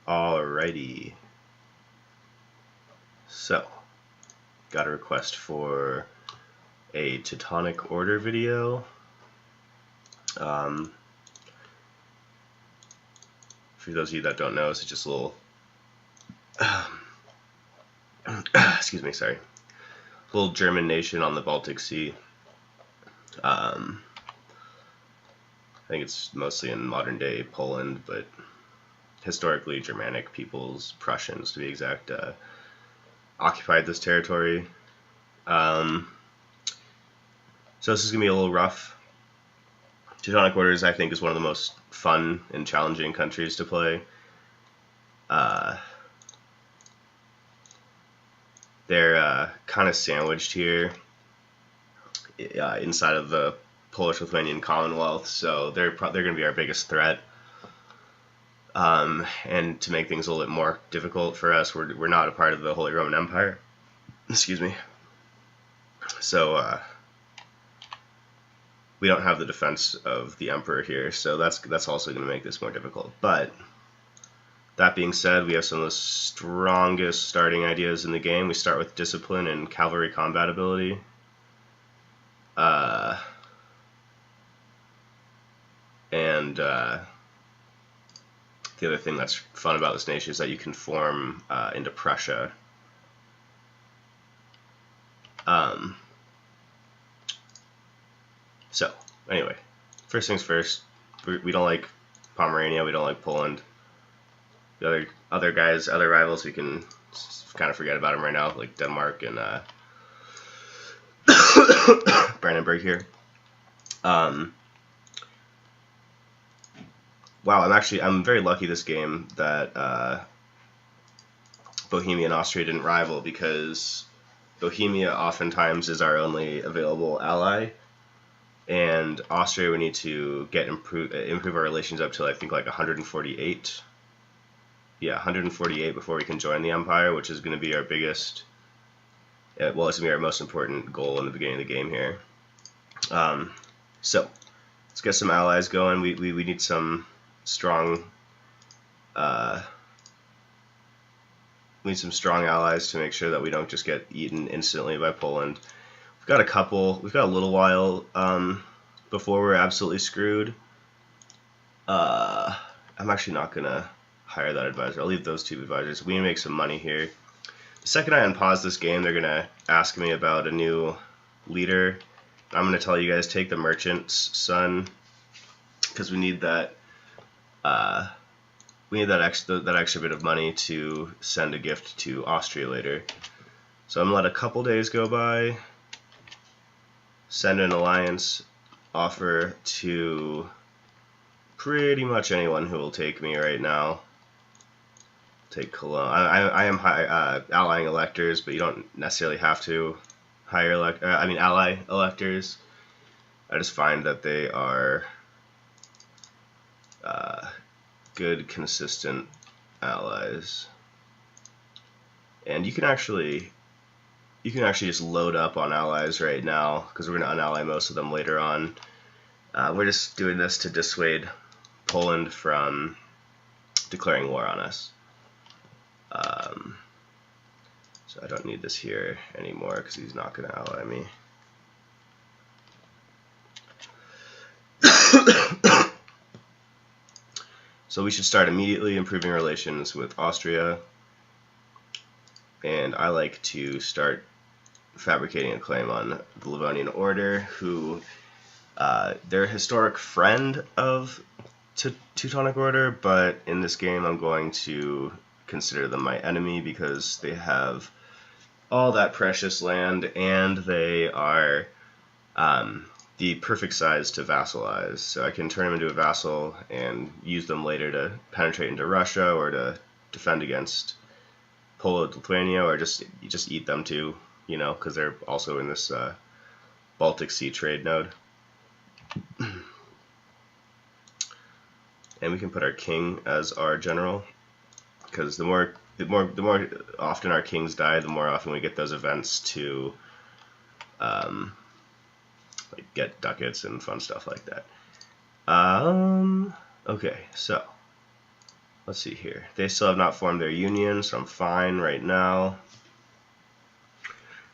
Alrighty. So, got a request for a Teutonic Order video. For those of you that don't know, it's just a little excuse me, sorry. Little German nation on the Baltic Sea. I think it's mostly in modern day Poland, but historically Germanic peoples, Prussians to be exact, occupied this territory. So this is going to be a little rough. Teutonic Orders, I think, is one of the most fun and challenging countries to play. They're kind of sandwiched here inside of the Polish-Lithuanian Commonwealth, so they're going to be our biggest threat. And to make things a little bit more difficult for us, we're not a part of the Holy Roman Empire. Excuse me. So we don't have the defense of the Emperor here, so that's also going to make this more difficult. But that being said, we have some of the strongest starting ideas in the game. We start with discipline and cavalry combat ability. The other thing that's fun about this nation is that you can form into Prussia. So, anyway, first things first, we don't like Pomerania, we don't like Poland. The other guys, other rivals, we can kind of forget about them right now, like Denmark and Brandenburg here. Wow, I'm very lucky this game that Bohemia and Austria didn't rival, because Bohemia oftentimes is our only available ally, and Austria we need to improve our relations up to, I think, like 148. Yeah, 148 before we can join the Empire, which is going to be our biggest, well, it's going to be our most important goal in the beginning of the game here. So, let's get some allies going. We need some strong, we need some strong allies to make sure that we don't just get eaten instantly by Poland. We've got a little while before we're absolutely screwed. I'm actually not going to hire that advisor. I'll leave those two advisors. We need to make some money here. The second I unpause this game, they're going to ask me about a new leader. I'm going to tell you guys, take the merchant's son, because we need that extra bit of money to send a gift to Austria later. So I'm going to let a couple days go by, send an alliance offer to pretty much anyone who will take me right now. Take Cologne. I am allying electors, but you don't necessarily have to hire ally electors. I just find that they are good, consistent allies, and you can actually just load up on allies right now, because we're going to unally most of them later on. We're just doing this to dissuade Poland from declaring war on us. So I don't need this here anymore, because he's not going to ally me. So we should start immediately improving relations with Austria, and I like to start fabricating a claim on the Livonian Order, who they're a historic friend of Teutonic Order, but in this game I'm going to consider them my enemy, because they have all that precious land, and they are the perfect size to vassalize. So I can turn them into a vassal and use them later to penetrate into Russia, or to defend against Poland, Lithuania, or just eat them too, you know, because they're also in this Baltic Sea trade node. And we can put our king as our general, because the more often our kings die, the more often we get those events to like get ducats and fun stuff like that. Okay, so let's see here. They still have not formed their union, so I'm fine right now.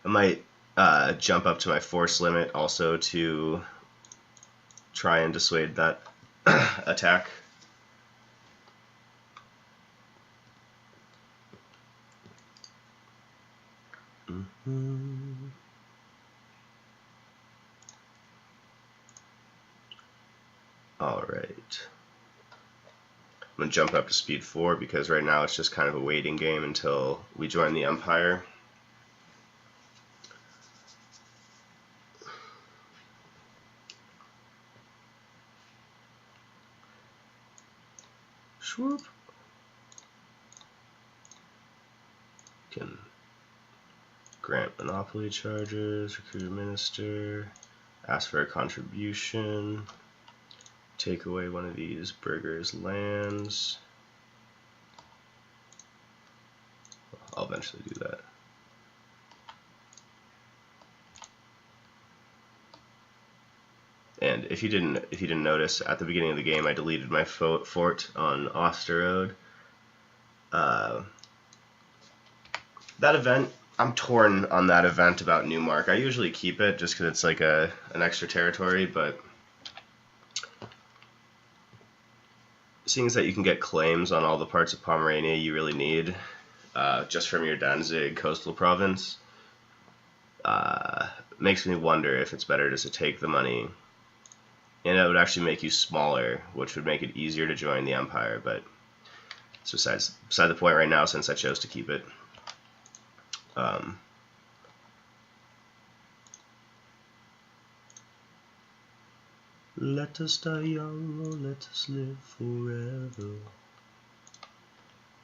I might jump up to my force limit also to try and dissuade that attack. Alright. I'm going to jump up to speed 4 because right now it's just kind of a waiting game until we join the Empire. Swoop. Can grant monopoly charges, recruit a minister, ask for a contribution, take away one of these burghers' lands. I'll eventually do that. And if you didn't notice, at the beginning of the game I deleted my fort on Osterode. That event, I'm torn on that event about Newmark. I usually keep it just because it's like an extra territory, but seeing as that you can get claims on all the parts of Pomerania you really need, just from your Danzig coastal province, makes me wonder if it's better just to take the money, and it would actually make you smaller, which would make it easier to join the Empire, but it's beside the point right now since I chose to keep it. Let us die young, or let us live forever.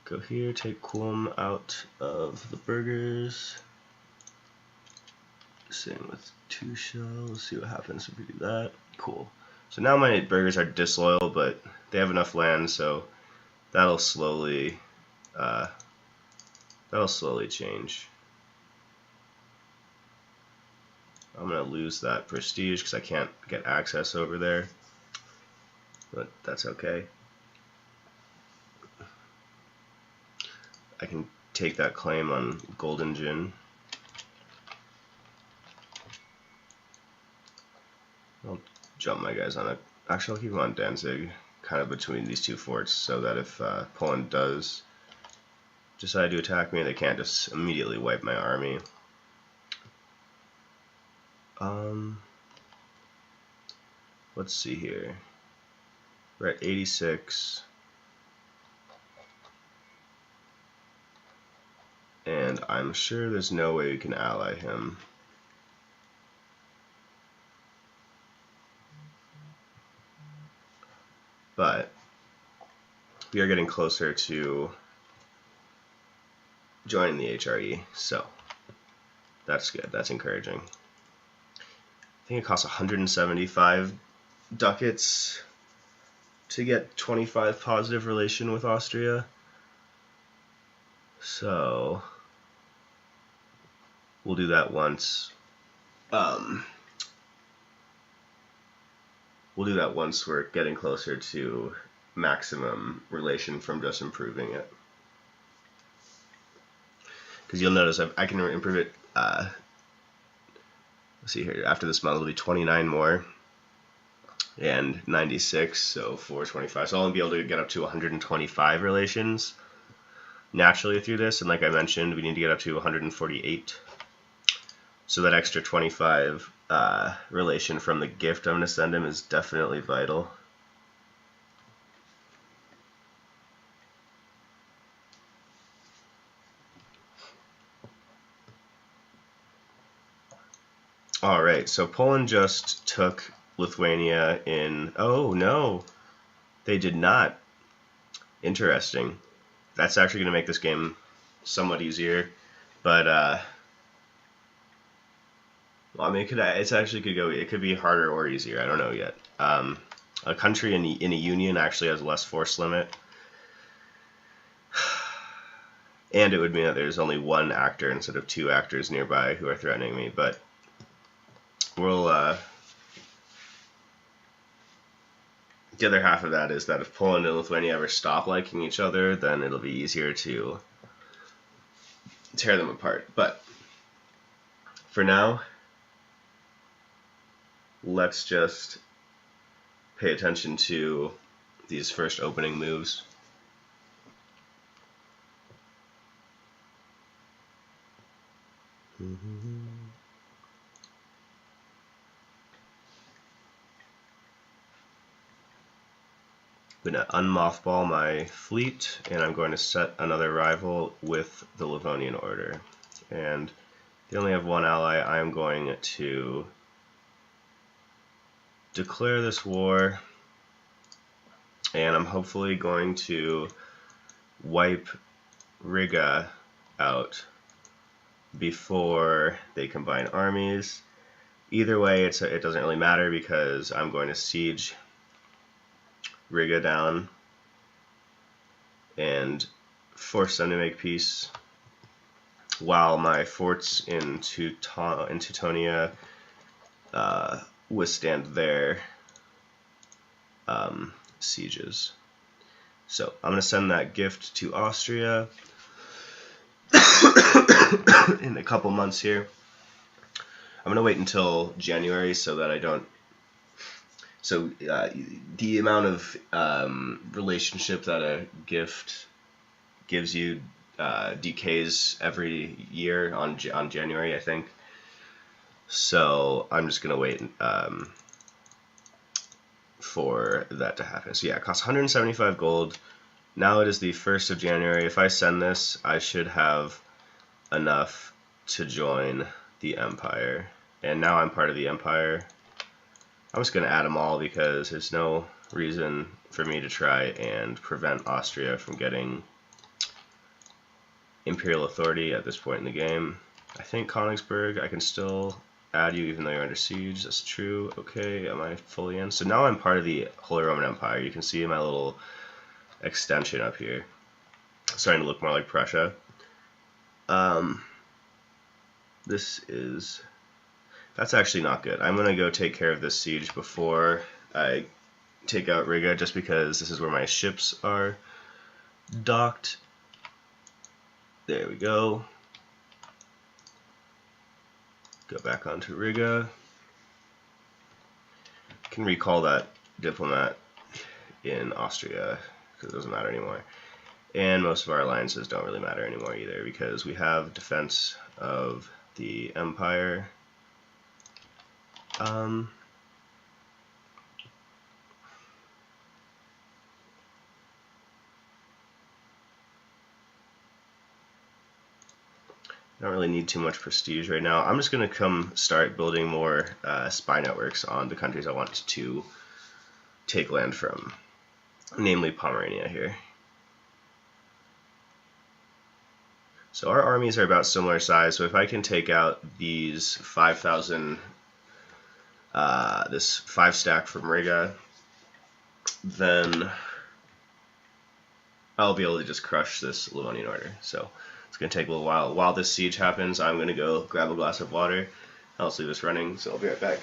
Go here, take Quum out of the burghers. Same with 2 shells, see what happens if we do that. Cool. So now my burghers are disloyal, but they have enough land, so that'll slowly change. I'm going to lose that prestige because I can't get access over there, but that's okay. I can take that claim on Golden Gin. I'll jump my guys on it. Actually, I'll keep them on Danzig, kind of between these 2 forts, so that if Poland does decide to attack me, they can't just immediately wipe my army. Let's see here. We're at 86. And I'm sure there's no way we can ally him. But we are getting closer to joining the HRE, so that's good. That's encouraging. I think it costs 175 ducats to get 25 positive relation with Austria. So we'll do that once. We'll do that once we're getting closer to maximum relation from just improving it. Because you'll notice I can improve it. Let's see here. After this month, it'll be 29 more and 96, so 425. So I'll only be able to get up to 125 relations naturally through this, and like I mentioned, we need to get up to 148. So that extra 25 relation from the gift I'm going to send him is definitely vital. Alright, so Poland just took Lithuania in... Oh, no! They did not. Interesting. That's actually going to make this game somewhat easier, but well, I mean, it could be harder or easier. I don't know yet. A country in a union actually has less force limit, and it would mean that there's only 1 actor instead of 2 actors nearby who are threatening me. But we'll the other half of that is that if Poland and Lithuania ever stop liking each other, then it'll be easier to tear them apart. But for now, let's just pay attention to these first opening moves. I'm going to unmothball my fleet, and I'm going to set another rival with the Livonian Order. And they only have one ally. I'm going to declare this war, and I'm hopefully going to wipe Riga out before they combine armies. Either way, it doesn't really matter because I'm going to siege Riga down and force them to make peace while my forts in Teutonia withstand their sieges. So I'm going to send that gift to Austria in a couple months here. I'm going to wait until January so that I don't. So the amount of relationship that a gift gives you decays every year on January, I think. So I'm just going to wait for that to happen. So yeah, it costs 175 gold. Now it is the 1st of January. If I send this, I should have enough to join the Empire. And now I'm part of the Empire. I'm just going to add them all because there's no reason for me to try and prevent Austria from getting imperial authority at this point in the game. I think Königsberg, I can still add you even though you're under siege. That's true. Okay, am I fully in? So now I'm part of the Holy Roman Empire. You can see my little extension up here. It's starting to look more like Prussia. That's actually not good. I'm going to go take care of this siege before I take out Riga, just because this is where my ships are docked. There we go. Go back onto Riga. Can recall that diplomat in Austria because it doesn't matter anymore. And most of our alliances don't really matter anymore either because we have defense of the Empire. Don't really need too much prestige right now. I'm just going to come start building more spy networks on the countries I want to take land from, namely Pomerania here. So our armies are about similar size, so if I can take out these 5,000, this 5 stack from Riga, then I'll be able to just crush this Livonian Order. So it's going to take a little while. While this siege happens, I'm going to go grab a glass of water. I'll just leave this running, so I'll be right back.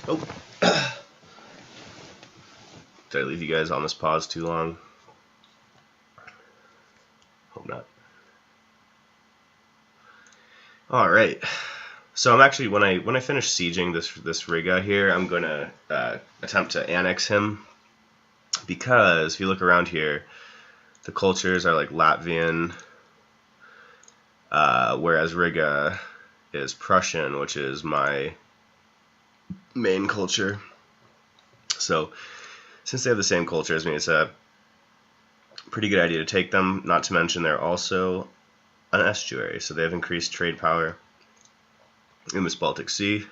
Oh. Did I leave you guys on this pause too long? Hope not. All right. So I'm actually, when I finish sieging this Riga here, I'm going to attempt to annex him, because if you look around here, the cultures are like Latvian, whereas Riga is Prussian, which is my main culture. So since they have the same culture as me, it's a pretty good idea to take them. Not to mention they're also an estuary, so they have increased trade power. in this Baltic Sea.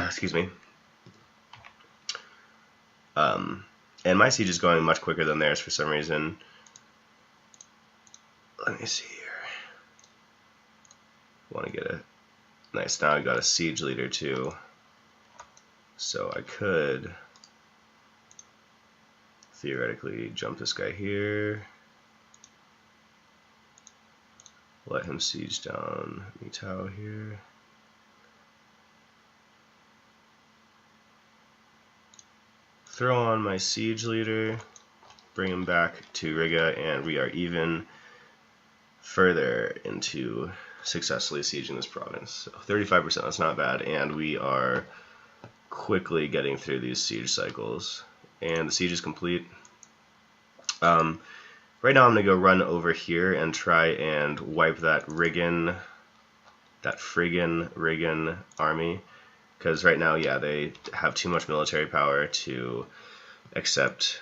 Excuse me. And my siege is going much quicker than theirs for some reason. Let me see here. Want to get a nice. Now I got a siege leader too, so I could theoretically jump this guy here, let him siege down Mitau here. Throw on my siege leader, bring him back to Riga, and we are even further into successfully sieging this province. So 35%, that's not bad, and we are quickly getting through these siege cycles. And the siege is complete. Right now I'm going to go run over here and try and wipe that friggin' Rigan army. Because right now, yeah, they have too much military power to accept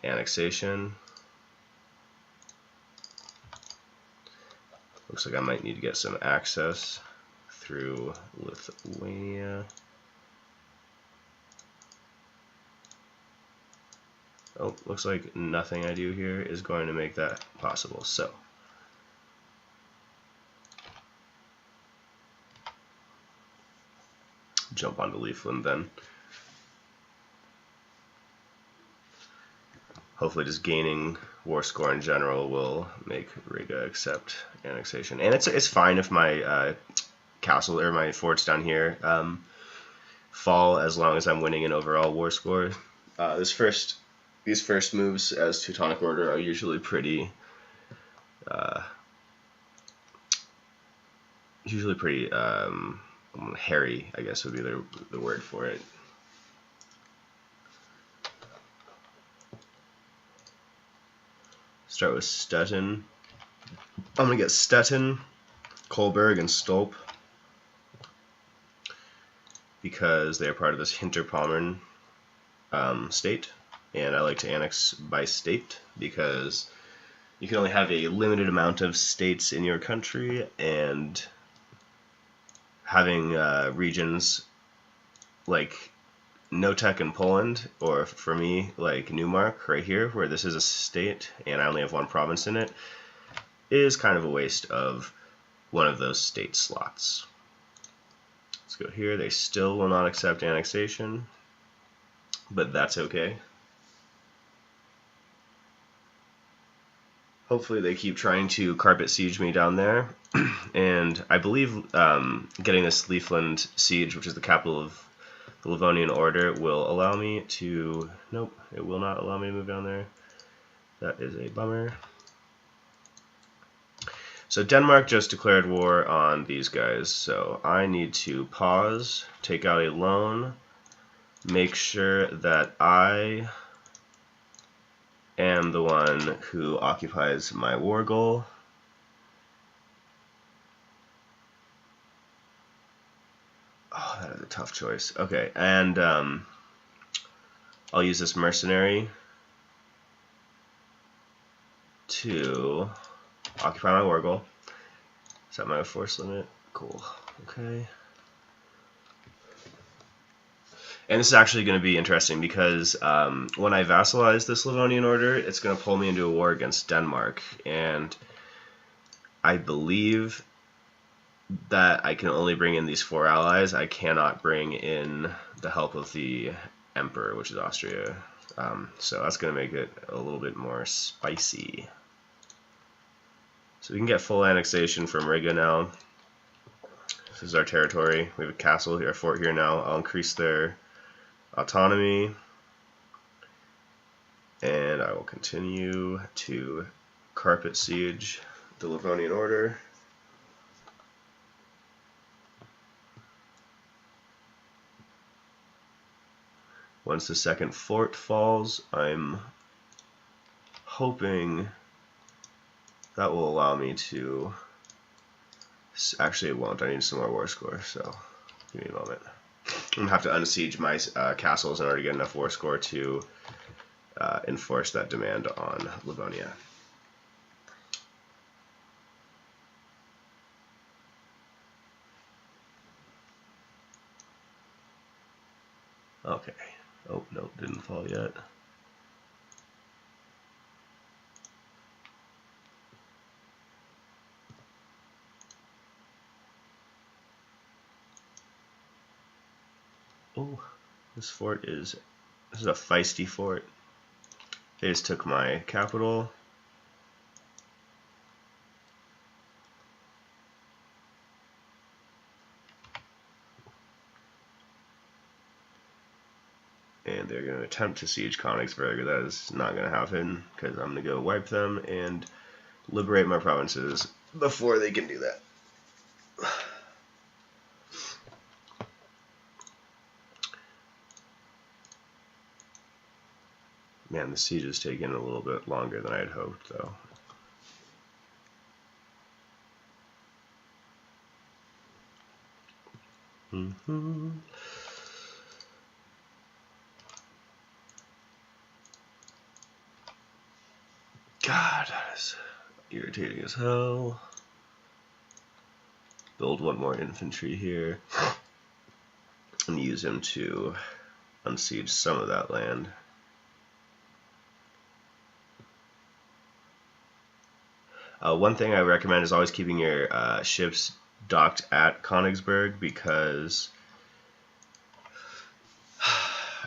annexation. Looks like I might need to get some access through Lithuania. Oh, looks like nothing I do here is going to make that possible. So jump onto Leafland then. Hopefully just gaining war score in general will make Riga accept annexation. And it's fine if my castle or my forts down here fall, as long as I'm winning an overall war score. These first moves as Teutonic Order are usually pretty hairy, I guess would be the word for it. Start with Stettin. I'm going to get Stettin, Kolberg, and Stolp because they are part of this Hinterpommern state, and I like to annex by state because you can only have a limited amount of states in your country, and having regions like Notek in Poland, or for me, like Neumark right here, where this is a state and I only have one province in it, is kind of a waste of one of those state slots. Let's go here. They still will not accept annexation, but that's okay. Hopefully they keep trying to carpet siege me down there, and I believe getting this Leafland siege, which is the capital of the Livonian Order, will allow me to... Nope, it will not allow me to move down there. That is a bummer. So Denmark just declared war on these guys, so I need to pause, take out a loan, make sure that I am the one who occupies my war goal. Oh, that is a tough choice. Okay, and I'll use this mercenary to occupy my war goal. Set my force limit. Cool. Okay. And this is actually going to be interesting because when I vassalize this Livonian Order, it's going to pull me into a war against Denmark. And I believe that I can only bring in these 4 allies. I cannot bring in the help of the Emperor, which is Austria. So that's going to make it a little bit more spicy. So we can get full annexation from Riga now. This is our territory. We have a castle here, a fort here now. I'll increase their autonomy, and I will continue to carpet siege the Livonian Order. Once the second fort falls, I'm hoping that will allow me to... Actually, it won't. I need some more war score, so give me a moment. I'm going to have to unsiege my castles in order to get enough war score to enforce that demand on Livonia. Okay. Oh, no, didn't fall yet. Oh, this is a feisty fort. They just took my capital. And they're going to attempt to siege Königsberg. That is not going to happen because I'm going to go wipe them and liberate my provinces before they can do that. Man, the siege is taking a little bit longer than I had hoped, though. God, that is irritating as hell. Build one more infantry here and use him to unsiege some of that land. One thing I recommend is always keeping your ships docked at Königsberg, because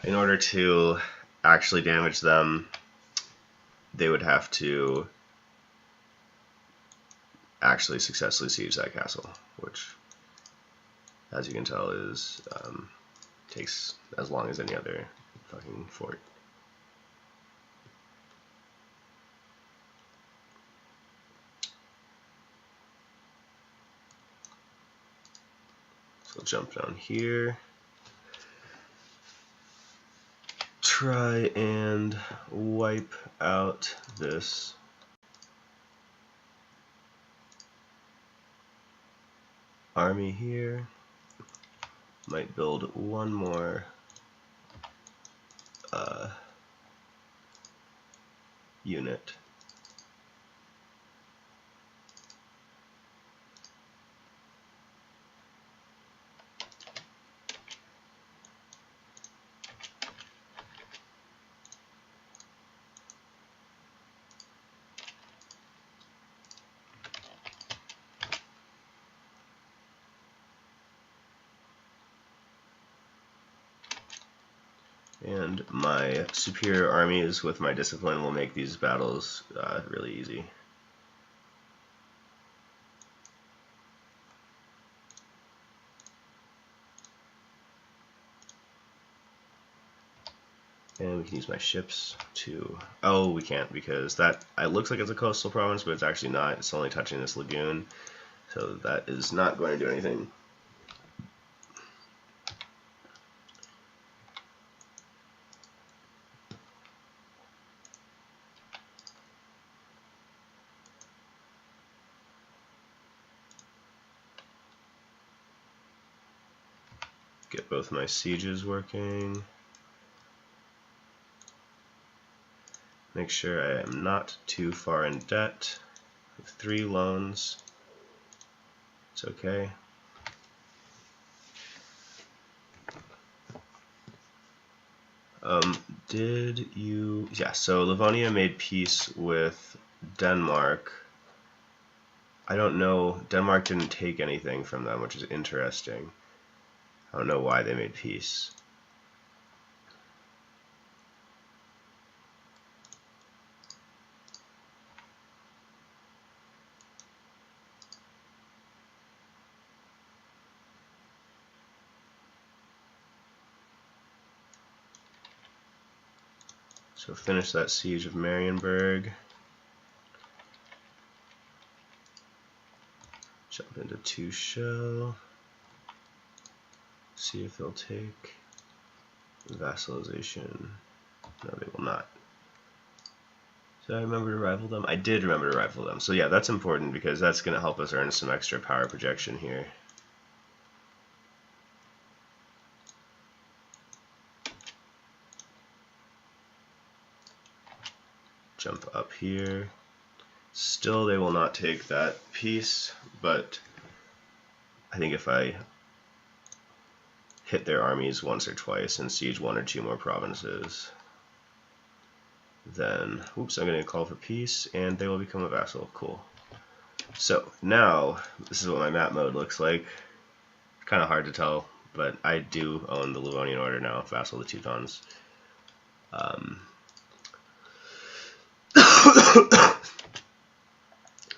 in order to actually damage them, they would have to actually successfully siege that castle, which, as you can tell, is takes as long as any other fucking fort. So jump down here. Try and wipe out this army here. Might build one more unit. And my superior armies with my discipline will make these battles really easy. And we can use my ships to... Oh, we can't, because that it looks like it's a coastal province, but it's actually not. It's only touching this lagoon, so that is not going to do anything. Get both my sieges working. Make sure I am not too far in debt. I have 3 loans. It's okay. Did you... Yeah, so Livonia made peace with Denmark. I don't know. Denmark didn't take anything from them, which is interesting. I don't know why they made peace. So finish that siege of Marienburg. Jump into 2 shell. See if they'll take vassalization. No, they will not. Did I remember to rival them? I did remember to rival them. So yeah, that's important because that's going to help us earn some extra power projection here. Jump up here. Still, they will not take that piece, but I think if I hit their armies once or twice and siege 1 or 2 more provinces. Then, oops, I'm going to call for peace, and they will become a vassal. Cool. So, now, this is what my map mode looks like. Kind of hard to tell, but I do own the Livonian Order now, vassal of the Teutons.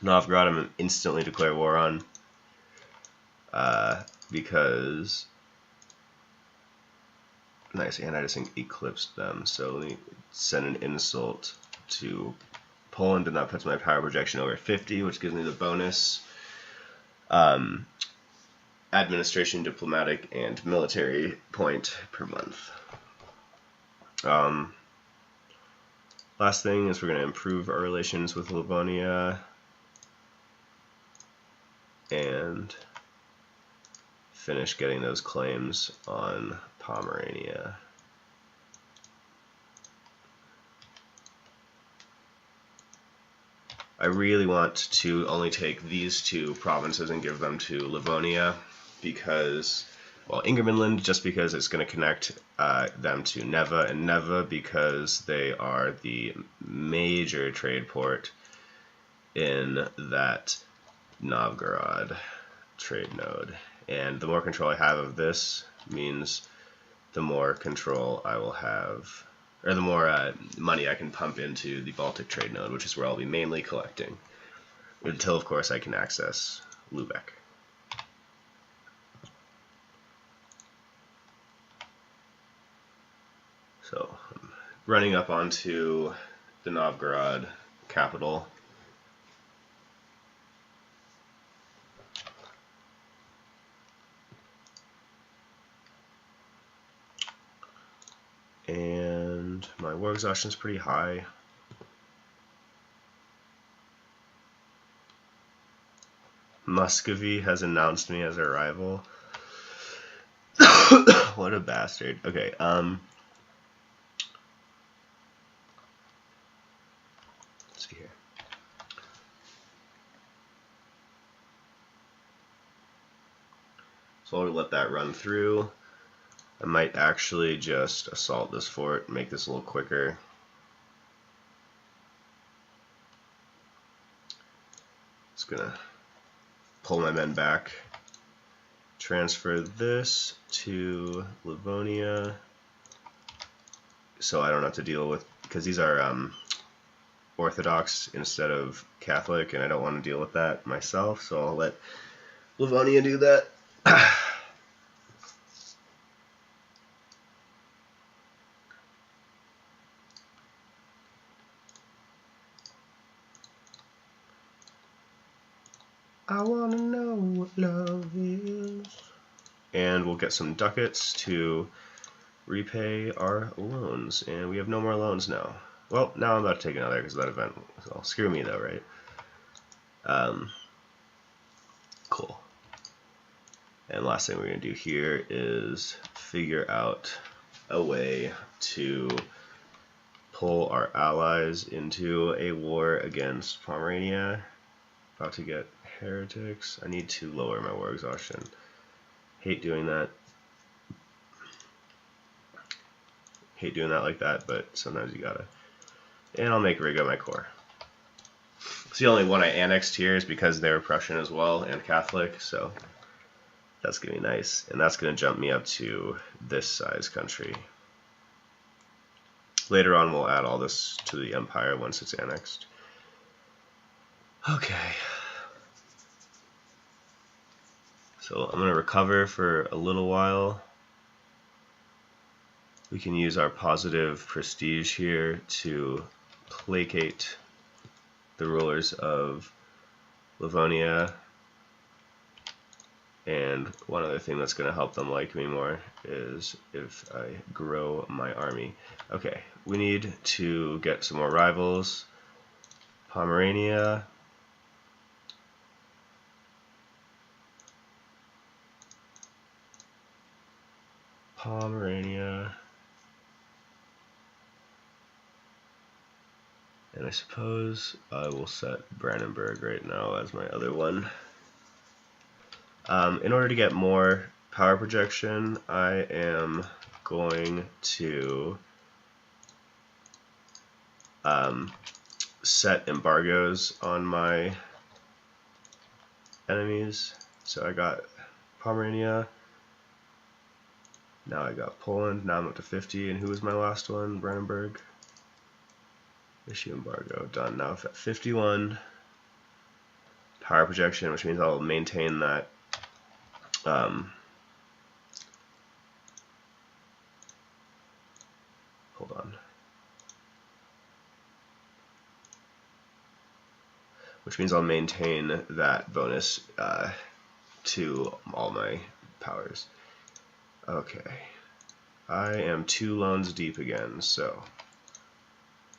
Novgorod I'm going to instantly declare war on, because... Nice, and I just eclipsed them, so let me send an insult to Poland, and that puts my power projection over 50, which gives me the bonus administration, diplomatic, and military point per month. Last thing is we're going to improve our relations with Livonia and finish getting those claims on Pomerania. I really want to only take these 2 provinces and give them to Livonia because, well, Ingermanland just because it's going to connect them to Neva, and Neva because they are the major trade port in that Novgorod trade node. And the more control I have of this means the more control I will have, or the more money I can pump into the Baltic trade node, which is where I'll be mainly collecting, until of course I can access Lubeck. So I'm running up onto the Novgorod capital. And my war exhaustion is pretty high. Muscovy has announced me as a rival. What a bastard. Okay, let's see here. So I'll let that run through. I might actually just assault this fort, make this a little quicker. Just gonna pull my men back. Transfer this to Livonia, so I don't have to deal with, because these are Orthodox instead of Catholic, and I don't want to deal with that myself, so I'll let Livonia do that. I wanna know what love is. And we'll get some ducats to repay our loans. And we have no more loans now. Well, now I'm about to take another because of that event. So screw me though, right? Cool. And last thing we're going to do here is figure out a way to pull our allies into a war against Pomerania. About to get heretics. I need to lower my war exhaustion. Hate doing that. Hate doing that like that, but sometimes you gotta. And I'll make Riga my core. It's the only one I annexed here is because they're Prussian as well and Catholic, so that's gonna be nice. And that's gonna jump me up to this size country. Later on we'll add all this to the empire once it's annexed. Okay. So I'm going to recover for a little while. We can use our positive prestige here to placate the rulers of Livonia. And one other thing that's going to help them like me more is if I grow my army. Okay, we need to get some more rivals. Pomerania. Pomerania. And I suppose I will set Brandenburg right now as my other one. In order to get more power projection, I am going to set embargoes on my enemies. So I got Pomerania, now I got Poland, now I'm up to 50, and who was my last one? Brandenburg. Issue embargo, done. Now I've got 51 power projection, which means I'll maintain that hold on. Which means I'll maintain that bonus to all my powers. Okay. I am 2 loans deep again, so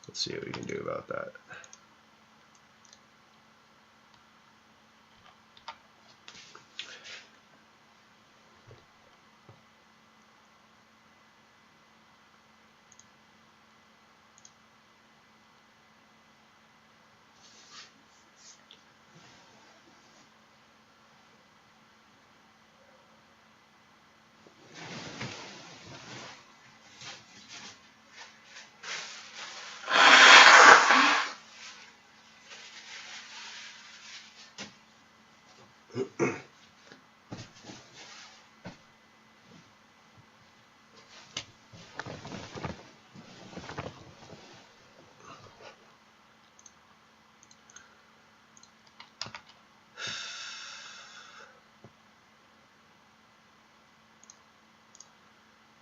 let's see what we can do about that.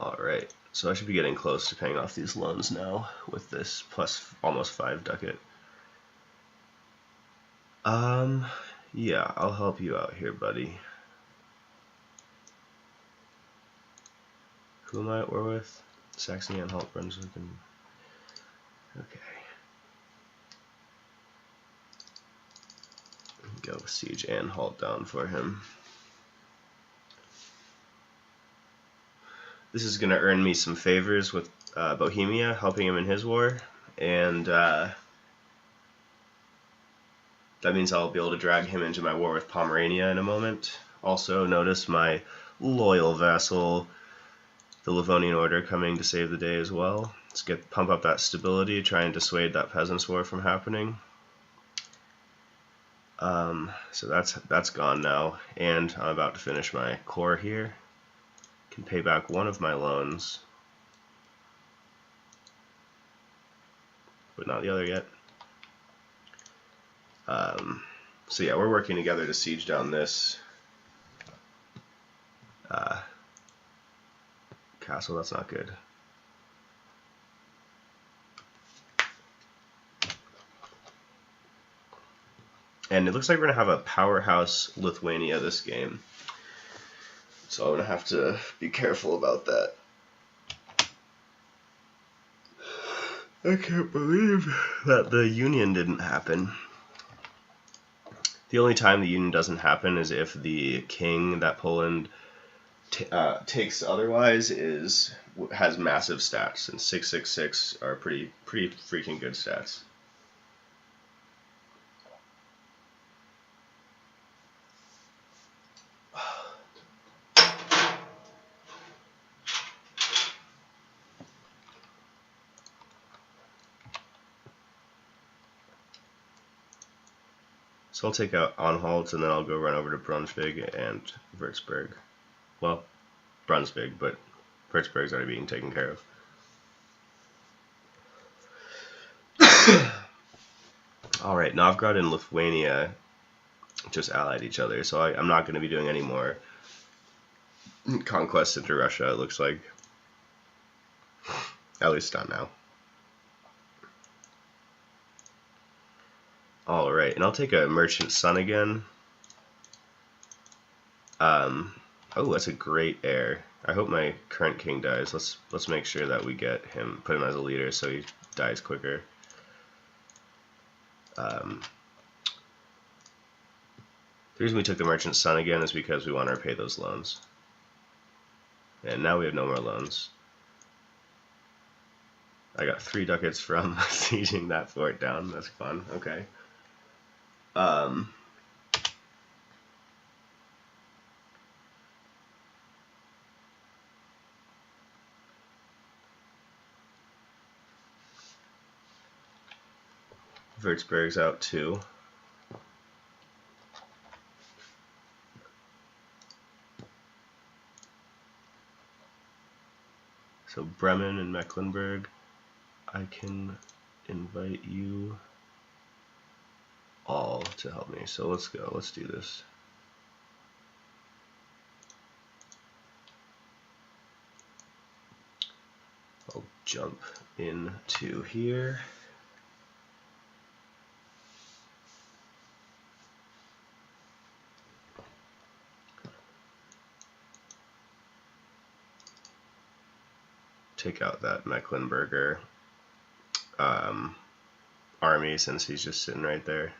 Alright, so I should be getting close to paying off these loans now with this plus almost 5 ducat. Yeah, I'll help you out here, buddy. Who am I at war with? Saxony, Anhalt, Brunswick, and... Okay. Go siege Anhalt down for him. This is going to earn me some favors with Bohemia, helping him in his war, and that means I'll be able to drag him into my war with Pomerania in a moment. Also, notice my loyal vassal, the Livonian Order, coming to save the day as well. Let's pump up that stability, try and dissuade that peasants' war from happening. So that's gone now, and I'm about to finish my core here. Can pay back one of my loans, but not the other yet. So yeah, we're working together to siege down this castle. That's not good. And it looks like we're going to have a powerhouse Lithuania this game. So I'm going to have to be careful about that. I can't believe that the union didn't happen. The only time the union doesn't happen is if the king that Poland takes otherwise has massive stats, and 666 are pretty freaking good stats. So I'll take out Anhalt, and then I'll go run over to Brunswick and Würzburg. Well, Brunswick, but Würzburg's already being taken care of. Alright, Novgorod and Lithuania just allied each other, so I'm not going to be doing any more conquests into Russia, it looks like. At least not now. Alright, and I'll take a Merchant Son again. Oh, that's a great heir. I hope my current king dies. Let's make sure that we get him, put him as a leader so he dies quicker. The reason we took the Merchant Son again is because we want to repay those loans. And now we have no more loans. I got 3 ducats from sieging that fort down. That's fun. Okay. Würzburg's out too. So Bremen and Mecklenburg, I can invite you all to help me. So let's go, let's do this. I'll jump into here. Take out that Mecklenburger army since he's just sitting right there.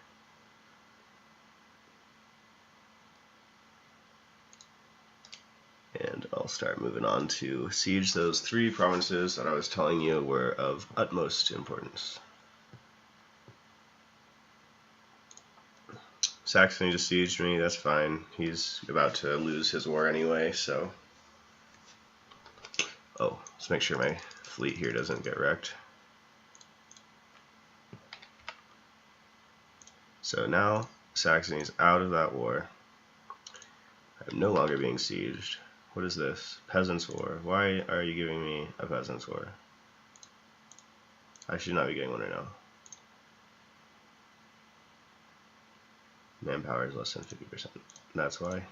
And I'll start moving on to siege those 3 provinces that I was telling you were of utmost importance. Saxony just sieged me, that's fine. He's about to lose his war anyway, so... Oh, let's make sure my fleet here doesn't get wrecked. So now Saxony's out of that war. I'm no longer being sieged. What is this? Peasants' War. Why are you giving me a Peasants' War? I should not be getting one right now. Manpower is less than 50%. That's why.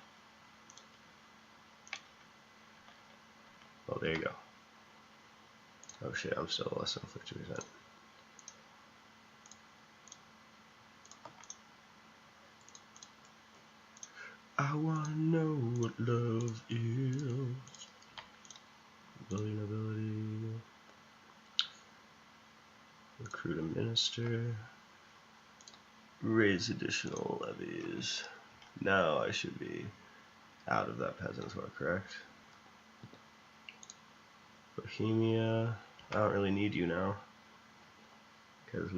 Well, there you go. Oh shit, I'm still less than 50%. I wanna know what love is. Ability. Recruit a minister. Raise additional levies. Now I should be out of that peasants' war, correct? Bohemia. I don't really need you now. Because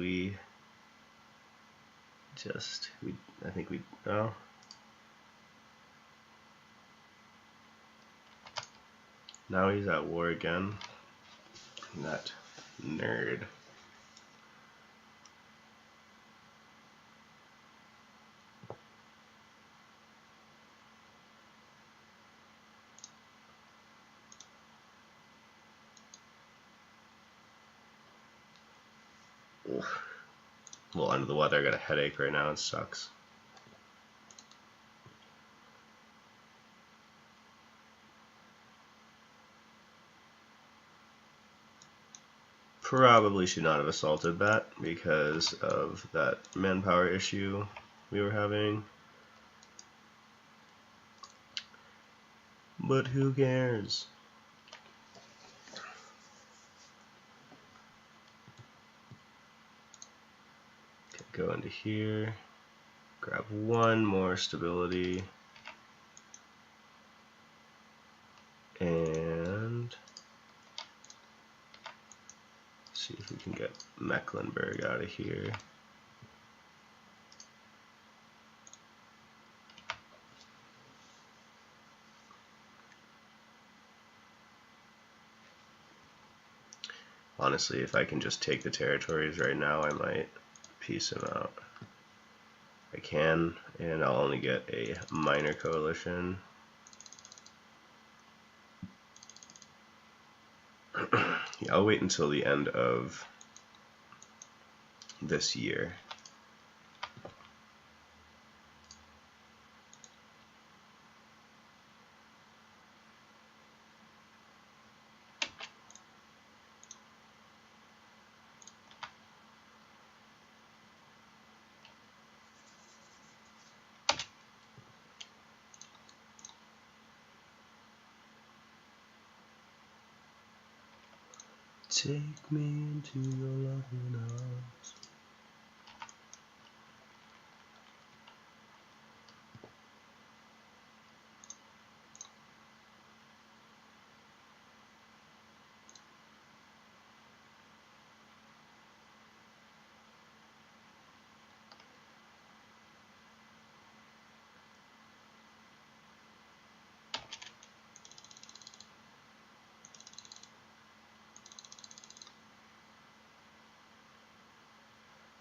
I think we, oh. Now he's at war again. That nerd. Ugh. A little under the weather. I got a headache right now. It sucks. Probably should not have assaulted that because of that manpower issue we were having. But who cares? Okay, go into here, grab one more stability, and see if we can get Mecklenburg out of here. Honestly, if I can just take the territories right now, I might piece them out. I can, and I'll only get a minor coalition. Yeah, I'll wait until the end of this year. Take me into your loving arms.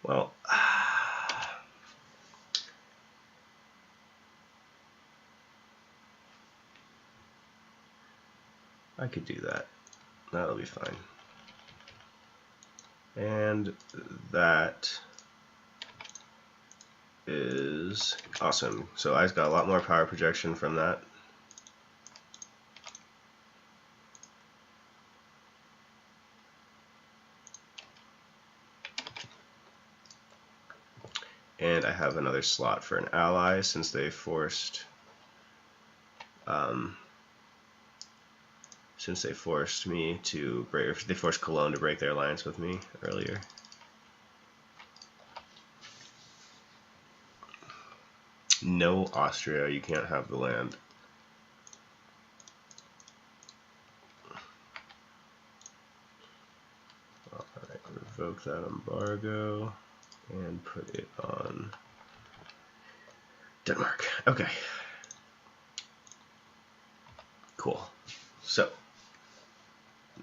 Well, I could do that. That'll be fine. And that is awesome. So I've got a lot more power projection from that. And I have another slot for an ally since they forced me to break, or they forced Cologne to break their alliance with me earlier. No, Austria, you can't have the land. Alright, revoke that embargo and put it on Denmark. Okay. Cool. So,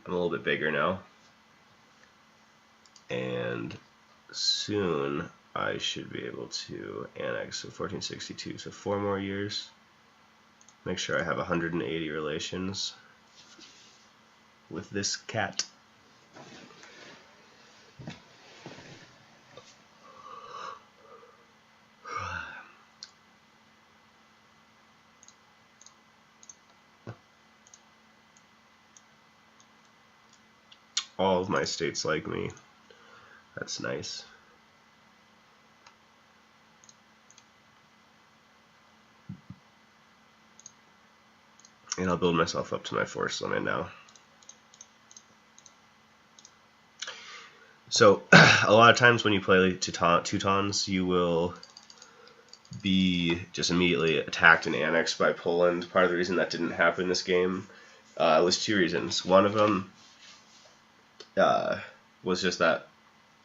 I'm a little bit bigger now. And soon I should be able to annex. So 1462, so 4 more years. Make sure I have 180 relations with this cat. All of my states like me. That's nice. And I'll build myself up to my force limit now. So, a lot of times when you play Teutons, you will be just immediately attacked and annexed by Poland. Part of the reason that didn't happen in this game was 2 reasons. One of them was just that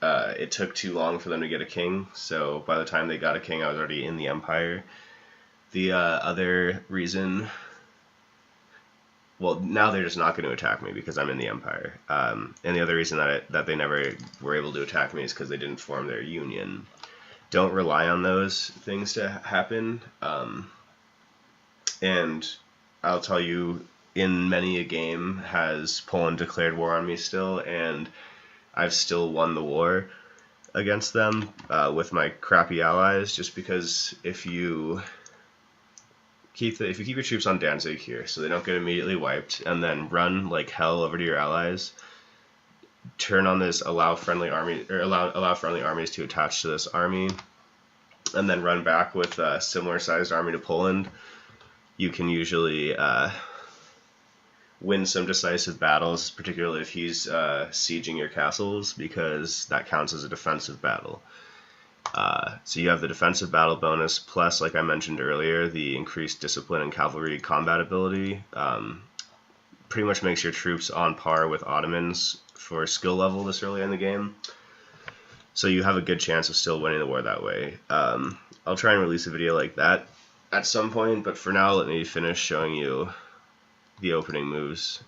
it took too long for them to get a king, so by the time they got a king I was already in the empire. The other reason, well, now they're just not going to attack me because I'm in the empire. And the other reason that they never were able to attack me is because they didn't form their union. Don't rely on those things to happen. And I'll tell you, in many a game has Poland declared war on me still, and I've still won the war against them with my crappy allies, just because if you keep your troops on Danzig here so they don't get immediately wiped, and then run like hell over to your allies, turn on this allow friendly armies to attach to this army, and then run back with a similar sized army to Poland, you can usually win some decisive battles, particularly if he's sieging your castles, because that counts as a defensive battle. So you have the defensive battle bonus, plus, like I mentioned earlier, the increased discipline and cavalry combat ability. Pretty much makes your troops on par with Ottomans for skill level this early in the game. So you have a good chance of still winning the war that way. I'll try and release a video like that at some point, but for now let me finish showing you the opening moves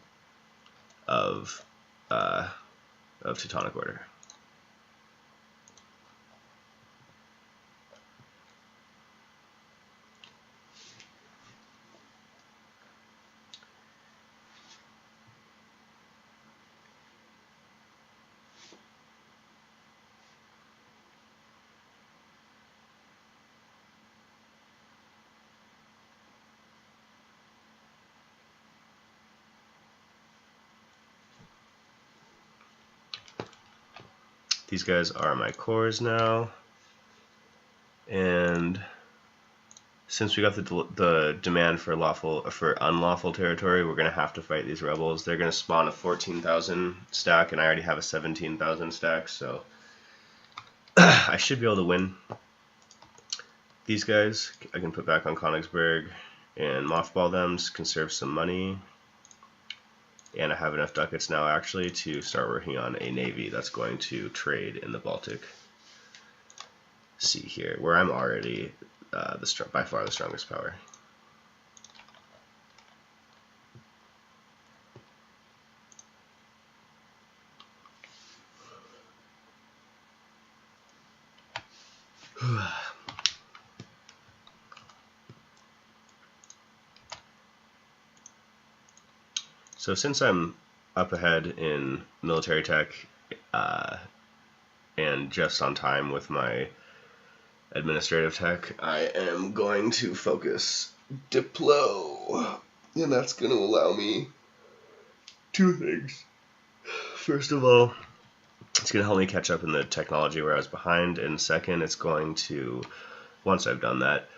of Teutonic Order. These guys are my cores now, and since we got the demand for unlawful territory, we're gonna have to fight these rebels. They're gonna spawn a 14,000 stack, and I already have a 17,000 stack, so I should be able to win. These guys I can put back on Königsberg and mothball them, conserve some money. And I have enough ducats now, actually, to start working on a navy that's going to trade in the Baltic Sea here, where I'm already by far the strongest power. So since I'm up ahead in military tech and just on time with my administrative tech, I am going to focus Diplo, and that's going to allow me two things. First of all, it's going to help me catch up in the technology where I was behind, and second, it's going to, once I've done that,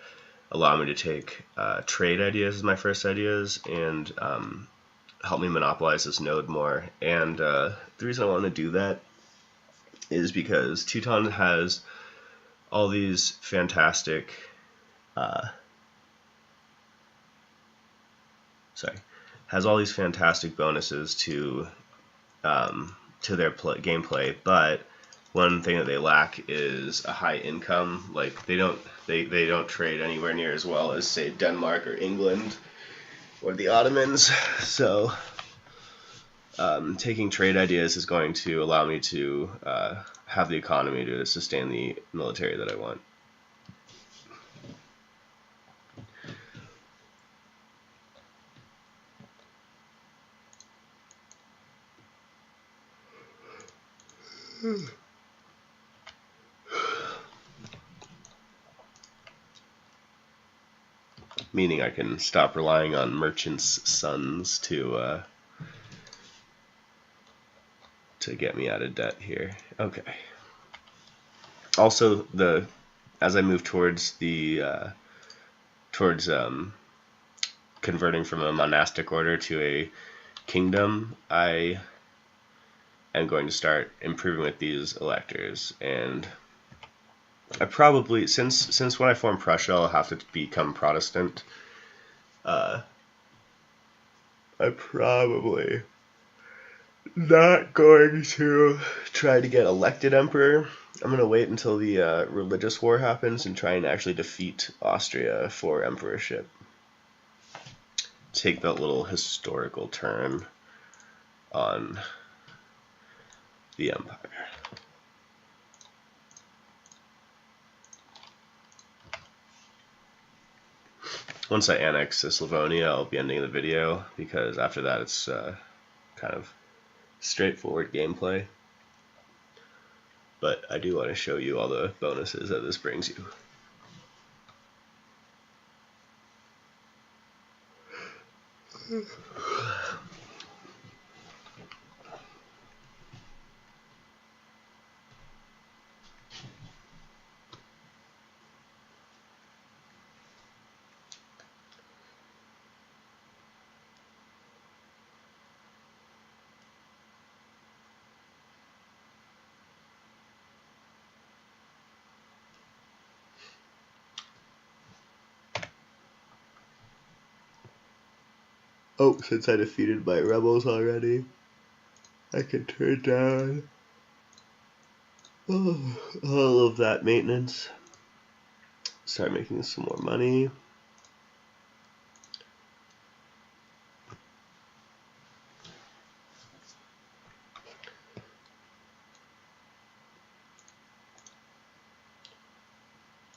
allow me to take trade ideas as my first ideas and help me monopolize this node more. And the reason I want to do that is because Teuton has all these fantastic bonuses to their gameplay, but one thing that they lack is a high income. Like they don't trade anywhere near as well as, say, Denmark or England or the Ottomans. So taking trade ideas is going to allow me to have the economy to sustain the military that I want. Meaning I can stop relying on merchants' sons to get me out of debt here. Okay. Also, as I move towards converting from a monastic order to a kingdom, I am going to start improving with these electors, and I probably, since when I form Prussia, I'll have to become Protestant. I'm probably not going to try to get elected emperor. I'm going to wait until the religious war happens and try and actually defeat Austria for emperorship. Take that little historical turn on the empire. Once I annex Slavonia, I'll be ending the video, because after that it's kind of straightforward gameplay. But I do want to show you all the bonuses that this brings you. Oh, since I defeated my rebels already, I can turn down all of that maintenance. Start making some more money.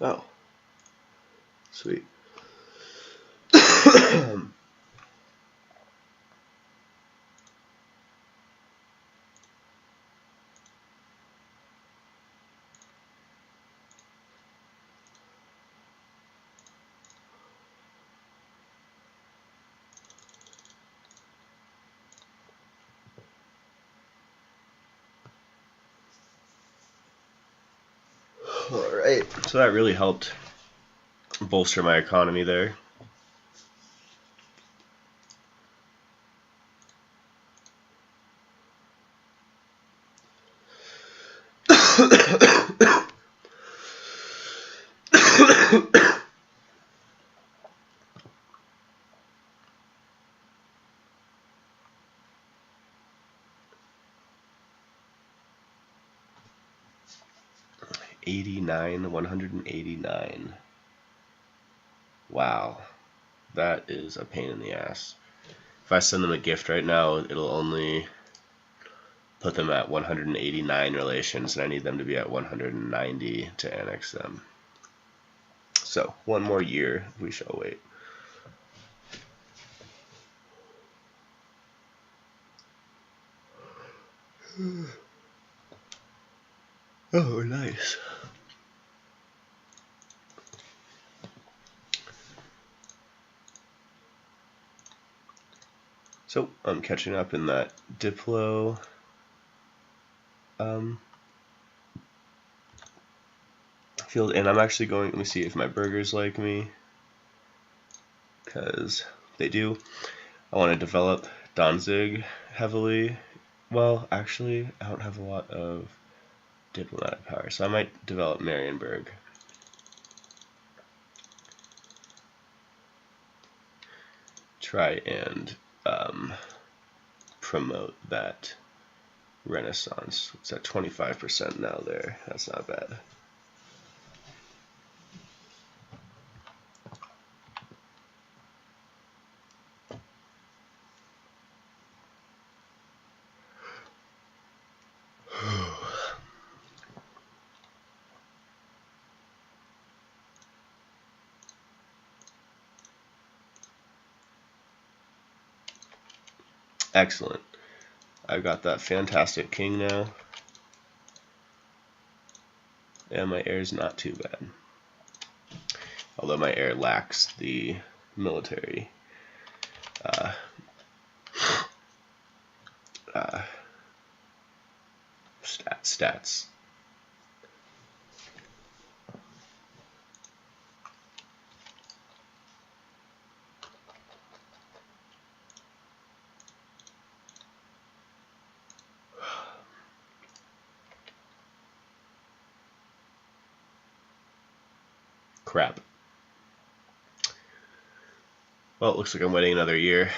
Oh, sweet. Alright, so that really helped bolster my economy there. $89, $189. Wow, that is a pain in the ass. If I send them a gift right now, it'll only put them at 189 relations, and I need them to be at 190 to annex them. So, one more year, we shall wait. Oh, nice. So I'm catching up in that Diplo field, and I'm actually going, let me see if my burgers like me, because they do. I want to develop Danzig heavily. Well, actually, I don't have a lot of diplomatic power, so I might develop Marienburg. Try and promote that Renaissance. It's at 25% now there. That's not bad. Excellent. I've got that fantastic king now. And my heir is not too bad. Although my heir lacks the military stats. Crap. Well, it looks like I'm waiting another year.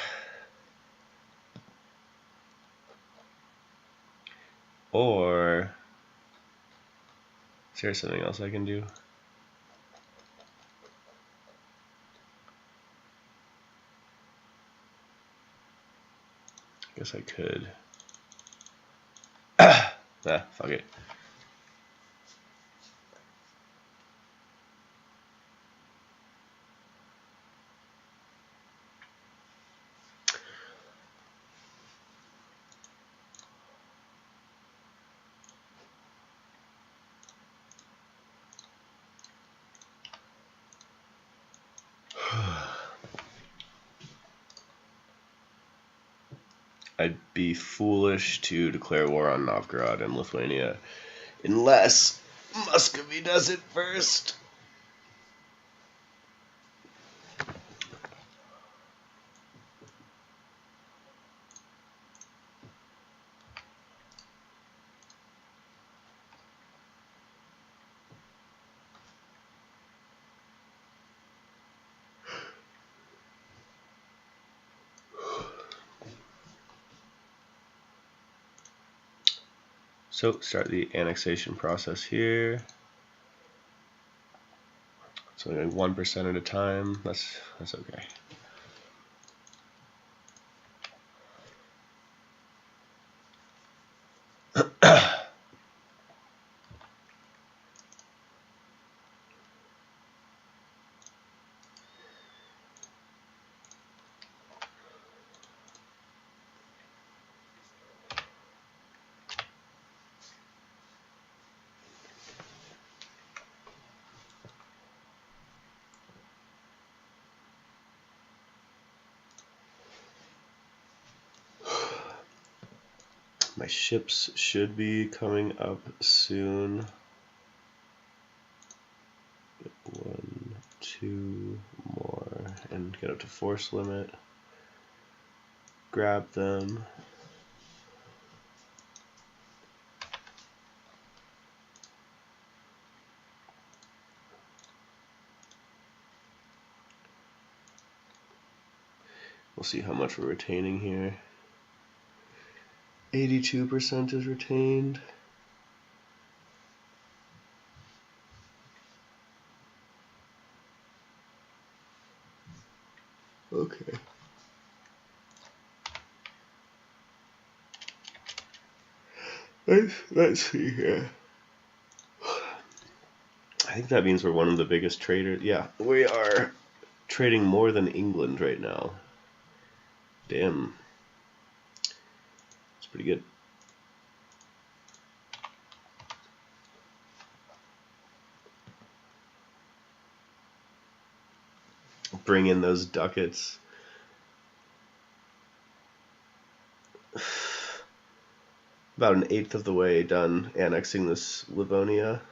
Or is there something else I can do? Guess I could. Fuck it. I'd be foolish to declare war on Novgorod and Lithuania unless Muscovy does it first. So start the annexation process here. It's only 1% at a time. That's okay. My ships should be coming up soon. 1, 2 more, and get up to force limit. Grab them. We'll see how much we're retaining here. 82% is retained. Okay. Let's see here. I think that means we're one of the biggest traders. Yeah, we are trading more than England right now. Damn. It's pretty good. bring in those ducats. About an eighth of the way done annexing this Livonia.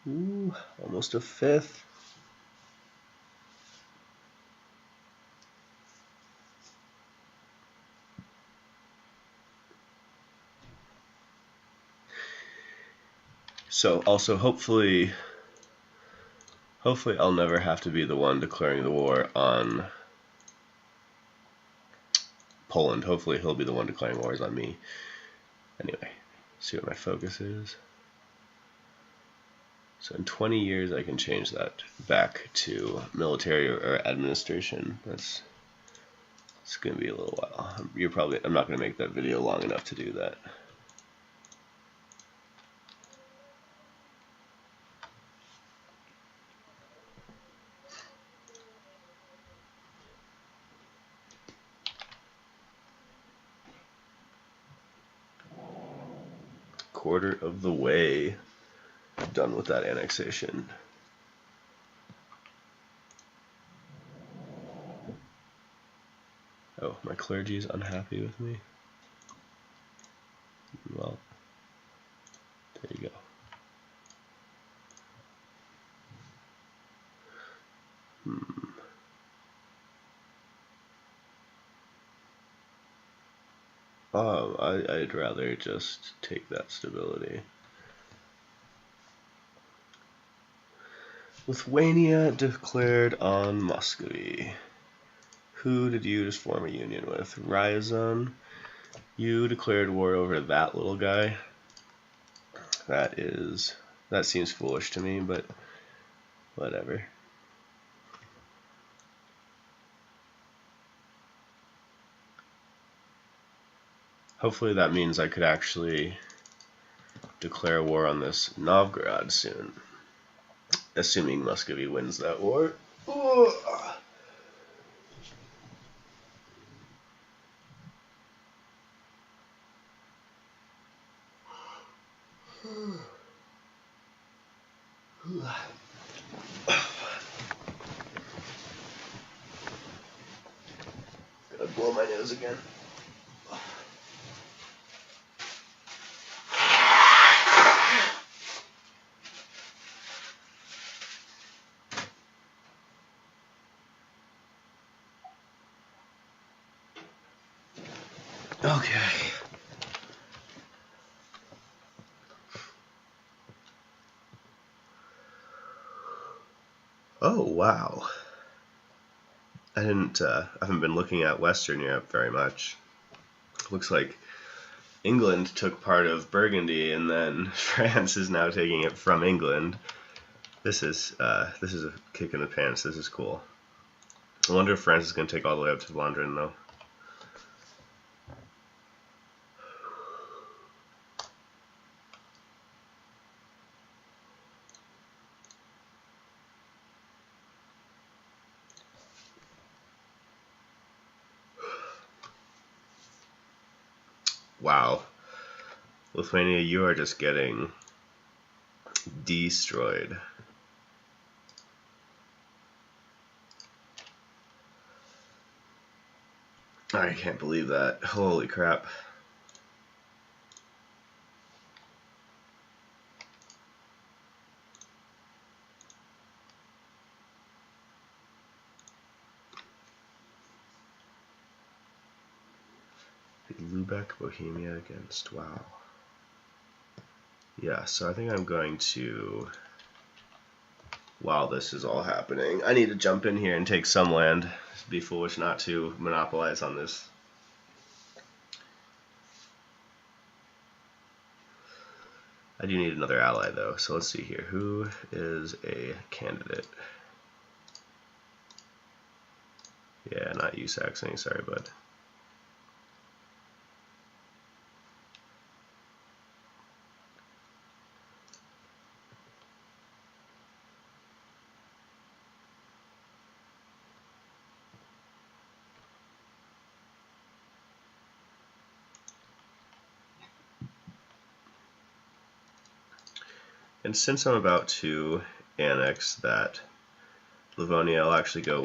Ooh, almost a fifth. So also hopefully I'll never have to be the one declaring the war on Poland. Hopefully he'll be the one declaring wars on me. Anyway, see what my focus is. So in 20 years I can change that back to military or administration. It's going to be a little while. I'm not going to make that video long enough to do that. Quarter of the way done with that annexation. Oh, my clergy is unhappy with me. Well, there you go. I'd rather just take that stability. Lithuania declared on Muscovy. Who did you just form a union with? Ryazan. You declared war over that little guy. That seems foolish to me, but whatever. Hopefully that means I could actually declare war on this Novgorod soon. Assuming Muscovy wins that war. Gotta blow my nose again. Okay. Oh, wow. I haven't been looking at Western Europe very much. Looks like England took part of Burgundy, and then France is now taking it from England. This is a kick in the pants. This is cool. I wonder if France is going to take all the way up to London, though. Wow. Lithuania, you are just getting destroyed. I can't believe that. Holy crap. Lubeck, Bohemia against, wow. Yeah, so I think I'm going to, while this is all happening, I need to jump in here and take some land. It'd be foolish not to monopolize on this. I do need another ally, though, so let's see here. Who is a candidate? Yeah, not you, Saxony. Sorry, bud. And since I'm about to annex that Livonia, I'll actually go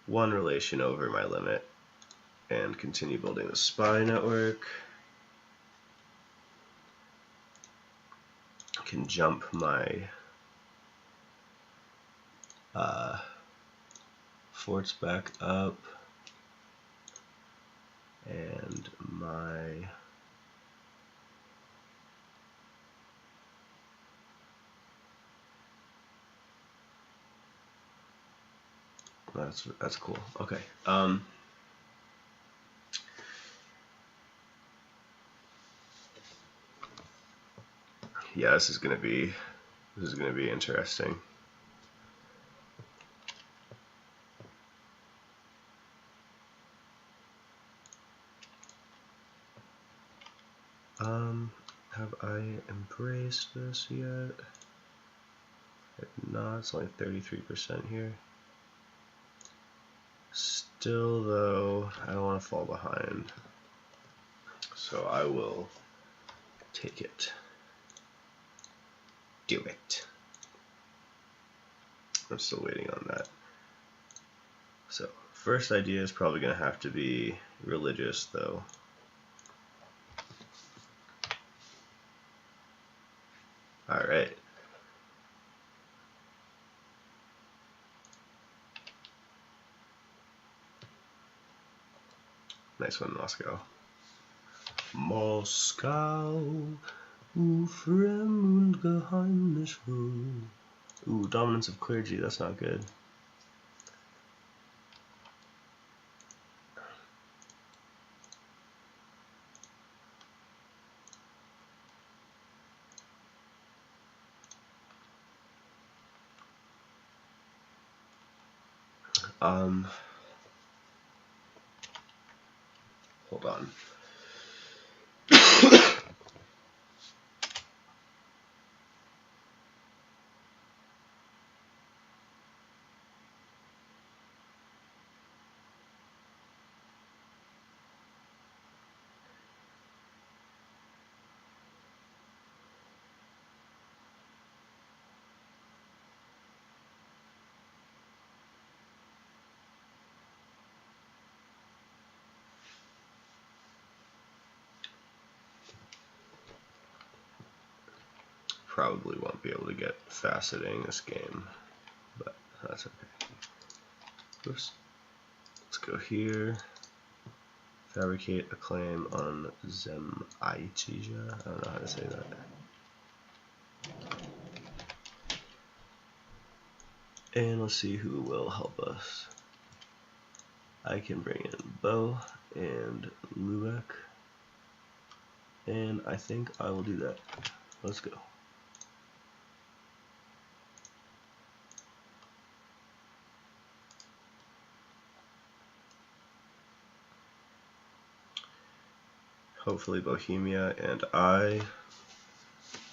one relation over my limit and continue building the spy network. I can jump my forts back up, and my that's cool. Okay. Yeah, this is gonna be interesting. Have I embraced this yet? No, it's only 33% here. Still though, I don't want to fall behind. So I will take it. Do it. I'm still waiting on that. So, first idea is probably going to have to be religious though. Alright. Nice one, Moscow. Moskau, fremd geheimnisvoll. Ooh, dominance of clergy, that's not good. Hold on. Probably won't be able to get faceting this game, but that's okay. Oops. Let's go here. Fabricate a claim on Zemaitija. I don't know how to say that. And let's see who will help us. I can bring in Bo and Lubeck. And I think I will do that. Let's go. Hopefully Bohemia and I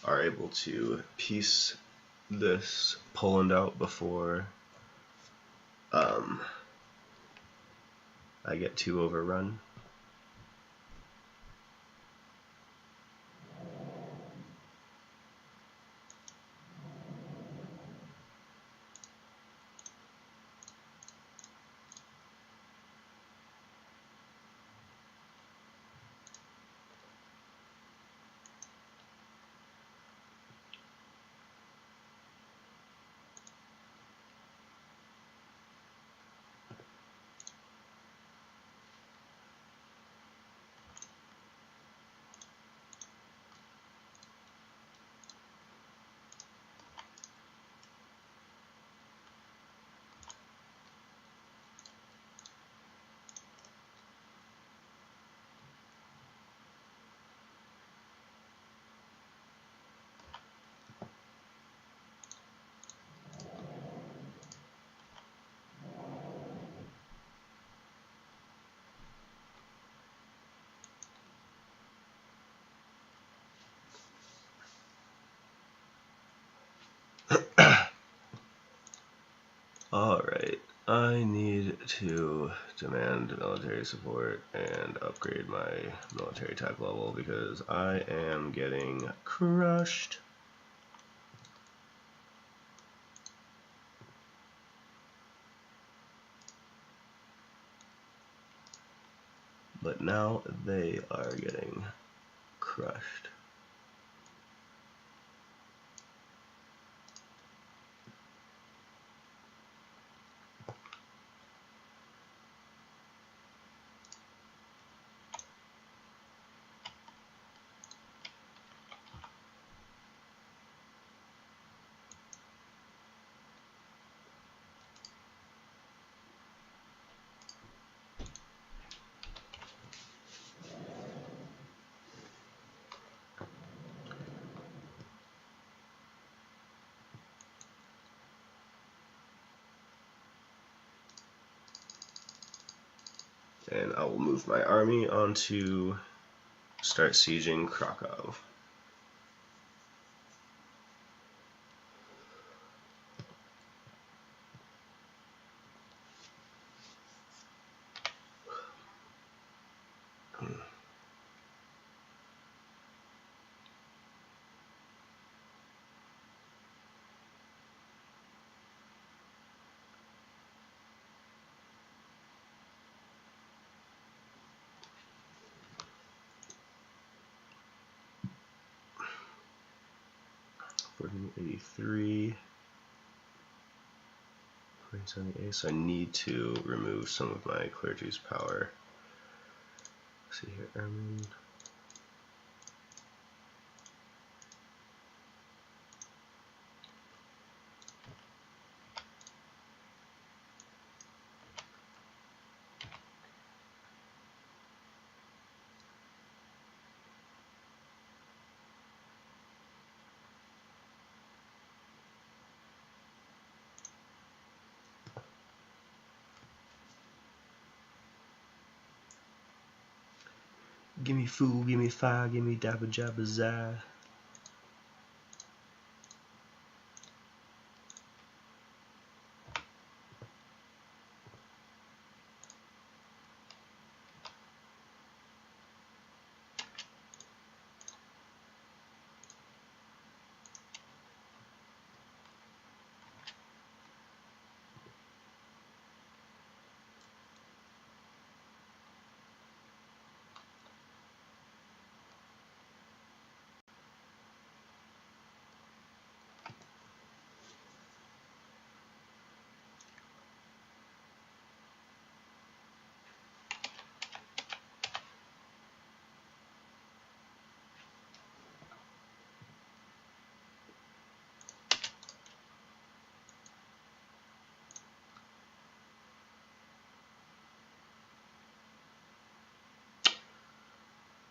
are able to piece this Poland out before I get too overrun. Alright, I need to demand military support and upgrade my military tech level because I am getting crushed. But now they are getting crushed. And I will move my army on to start sieging Krakow. $1483. So I need to remove some of my clergy's power. Let's see here, Ermin. Gimme food, gimme fire, gimme dabba jabba za.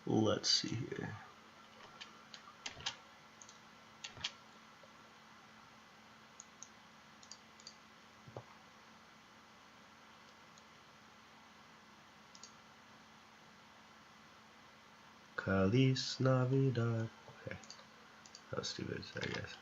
Let's see here. Feliz Navidad. Okay, that was stupid, I guess.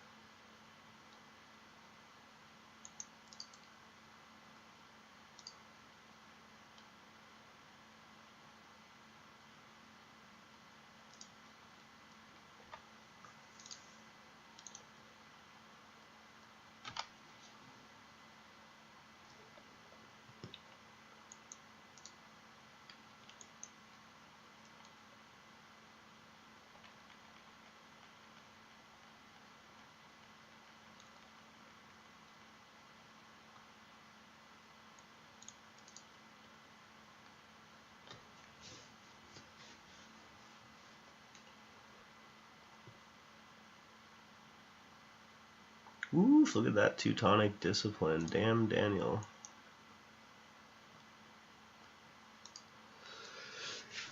Ooh, look at that Teutonic discipline. Damn, Daniel.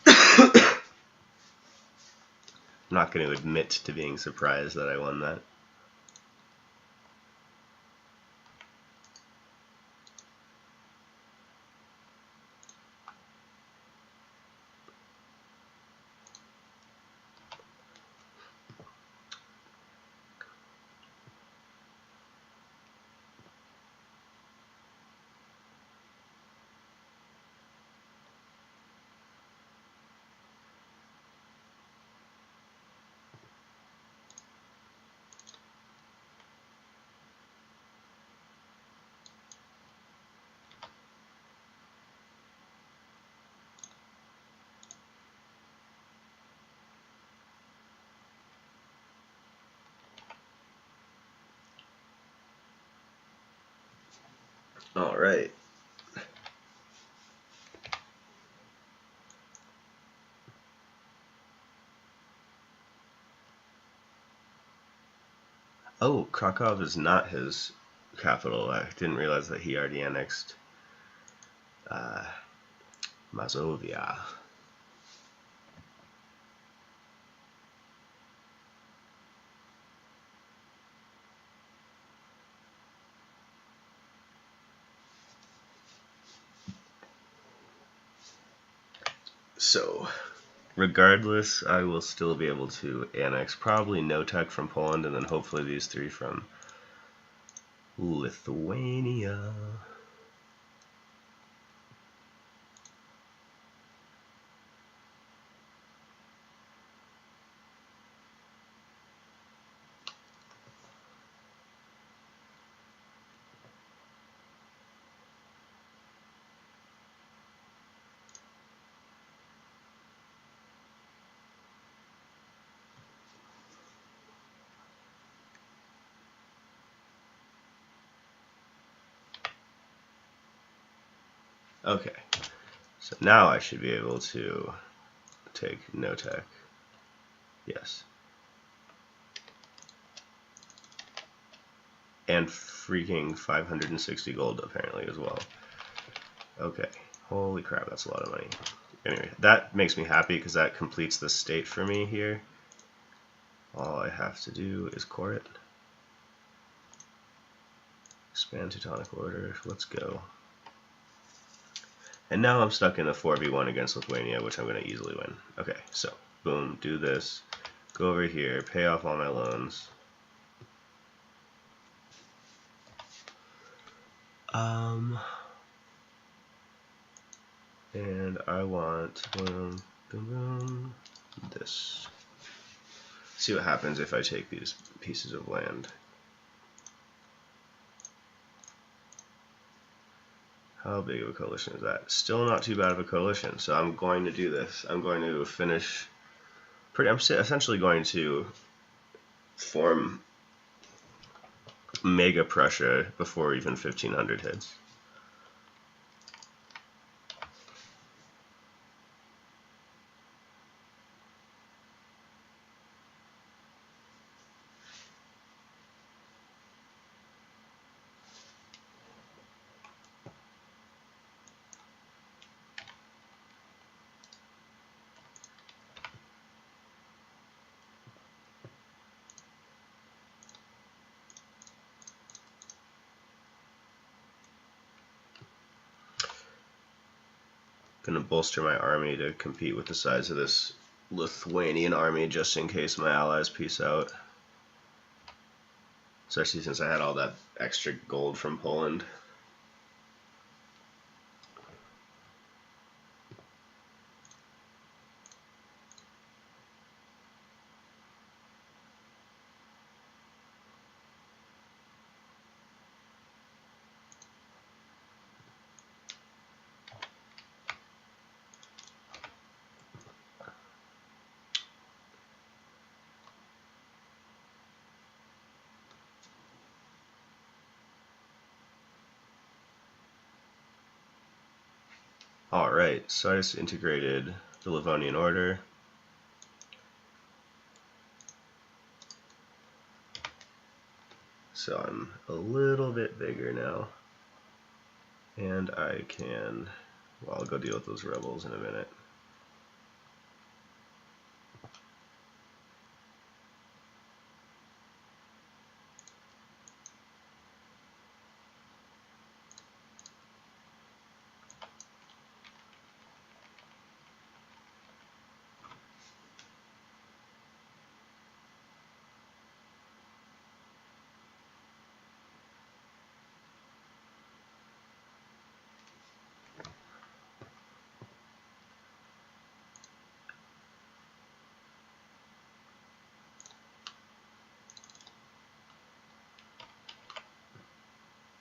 I'm not going to admit to being surprised that I won that. All right. Oh, Krakow is not his capital. I didn't realize that he already annexed uh, Mazovia. So, regardless, I will still be able to annex probably Notek from Poland, and then hopefully these three from Lithuania. Okay, so now I should be able to take Notek. Yes. And freaking 560 gold apparently as well. Okay, holy crap, that's a lot of money. Anyway, that makes me happy because that completes the state for me here. All I have to do is core it. Expand Teutonic Order, let's go. And now I'm stuck in a 4v1 against Lithuania, which I'm going to easily win. Okay, so, boom, do this. Go over here, pay off all my loans. And I want, boom, boom, boom, this. See what happens if I take these pieces of land. How big of a coalition is that? Still not too bad of a coalition, so I'm going to do this. I'm going to finish, I'm essentially going to form Mega Prussia before even 1500 hits. Gonna bolster my army to compete with the size of this Lithuanian army just in case my allies peace out. Especially since I had all that extra gold from Poland. Alright, so I just integrated the Livonian Order. So I'm a little bit bigger now. And I can, well, I'll go deal with those rebels in a minute.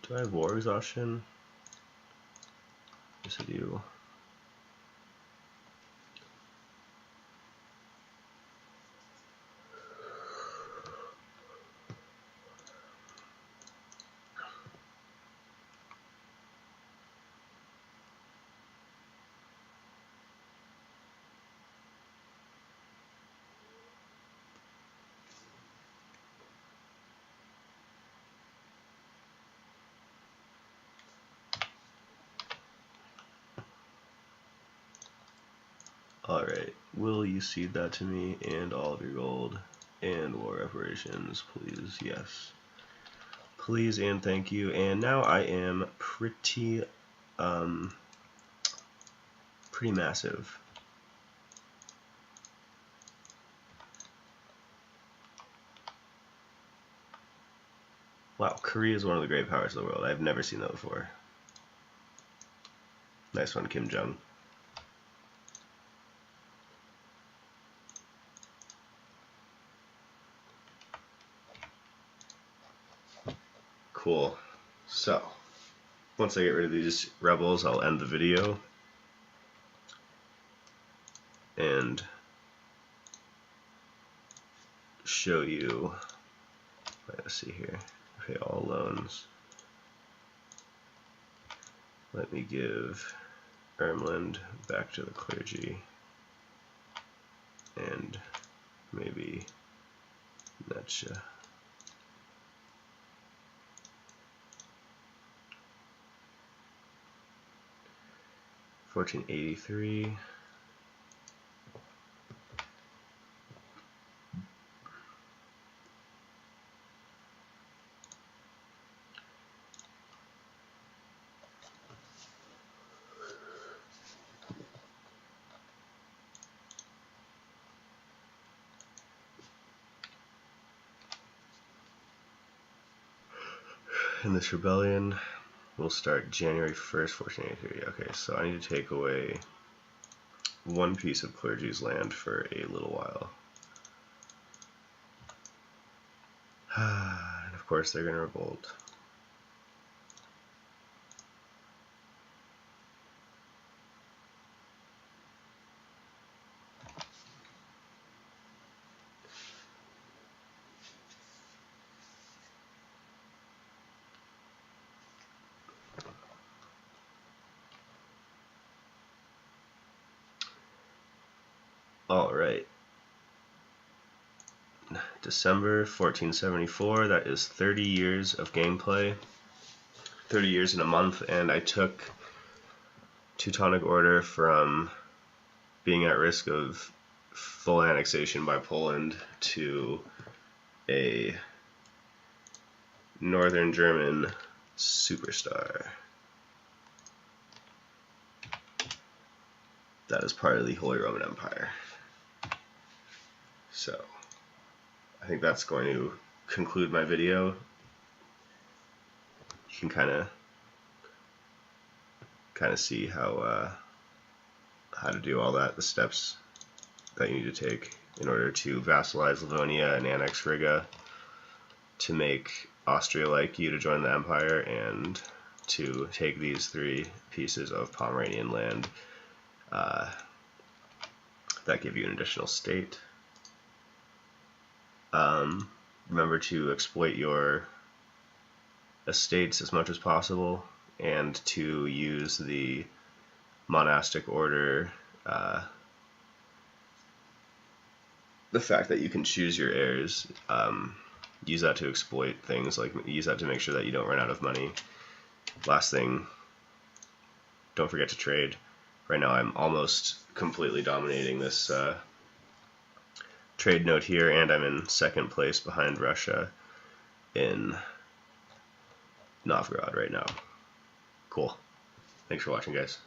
Do I have war exhaustion? Yes, I do. Alright, will you cede that to me and all of your gold and war reparations, please? Yes. Please and thank you. And now I am pretty massive. Wow, Korea is one of the great powers of the world. I've never seen that before. Nice one, Kim Jong. Cool. So, once I get rid of these rebels, I'll end the video. And show you, let's see here, okay, all loans. Let me give Ermland back to the clergy, and maybe Netsha. $1483. And this rebellion will start January 1st, 1483. Okay, so I need to take away one piece of clergy's land for a little while. And of course they're going to revolt. Alright. December 1474, that is 30 years of gameplay. 30 years in a month, and I took Teutonic Order from being at risk of full annexation by Poland to a Northern German superstar. That is part of the Holy Roman Empire. So, I think that's going to conclude my video. You can kind of see how to do all that, the steps that you need to take in order to vassalize Livonia and annex Riga, to make Austria like you to join the empire, and to take these 3 pieces of Pomeranian land that give you an additional state. Remember to exploit your estates as much as possible, and to use the monastic order, the fact that you can choose your heirs, use that to exploit things, like use that to make sure that you don't run out of money. Last thing, don't forget to trade. Right now I'm almost completely dominating this trade node here, and I'm in 2nd place behind Russia in Novgorod right now. Cool. Thanks for watching, guys.